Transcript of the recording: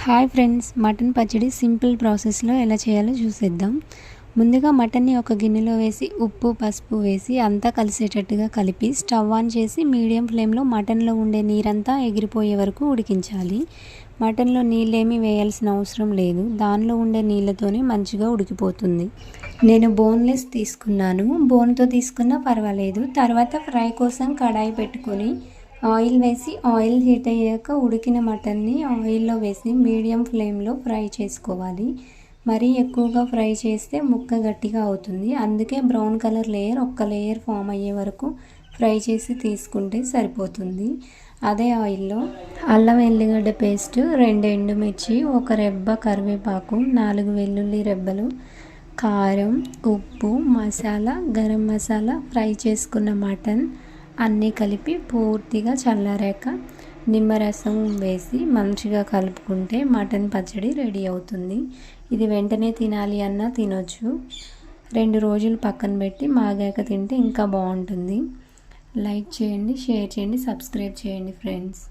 Hi friends, mutton పచ్చడి simple ప్రాసెస్లో ఎలా చేయాలో చూసేద్దాం. ముందుగా మటన్ని ఒక గిన్నెలో వేసి ఉప్పు పసుపు వేసి అంతా కలిసేటట్టుగా కలిపి స్టవ్ ఆన్ చేసి మీడియం ఫ్లేమ్లో మటన్లో ఉండే నీరంతా ఎగిరిపోయే వరకు ఉడికించాలి. మటన్లో నీళ్ళేమీ వేయాల్సిన అవసరం లేదు, దానిలో ఉండే నీళ్ళతోనే మంచిగా ఉడికిపోతుంది. నేను బోన్లెస్ తీసుకున్నాను, బోన్తో తీసుకున్నా పర్వాలేదు. తర్వాత ఫ్రై కోసం కడాయి పెట్టుకొని ఆయిల్ వేసి ఆయిల్ హీట్ అయ్యాక ఉడికిన మటన్ని ఆయిల్లో వేసి మీడియం ఫ్లేమ్లో ఫ్రై చేసుకోవాలి. మరీ ఎక్కువగా ఫ్రై చేస్తే ముక్క గట్టిగా అవుతుంది, అందుకే బ్రౌన్ కలర్ లేయర్ ఒక్క లేయర్ ఫామ్ అయ్యే వరకు ఫ్రై చేసి తీసుకుంటే సరిపోతుంది. అదే ఆయిల్లో అల్లం వెల్లిగడ్డ పేస్ట్, 2 ఎండుమిర్చి, ఒక రెబ్బ కరివేపాకు, 4 వెల్లుల్లి రెబ్బలు, కారం, ఉప్పు, మసాలా, గరం మసాలా, ఫ్రై చేసుకున్న మటన్ అన్నీ కలిపి పూర్తిగా చల్లారాక నిమ్మరసం వేసి మంచిగా కలుపుకుంటే మటన్ పచ్చడి రెడీ అవుతుంది. ఇది వెంటనే తినాలి అన్నా తినొచ్చు. 2 రోజులు పక్కన పెట్టి మాగాక తింటే ఇంకా బాగుంటుంది. లైక్ చేయండి, షేర్ చేయండి, సబ్స్క్రైబ్ చేయండి ఫ్రెండ్స్.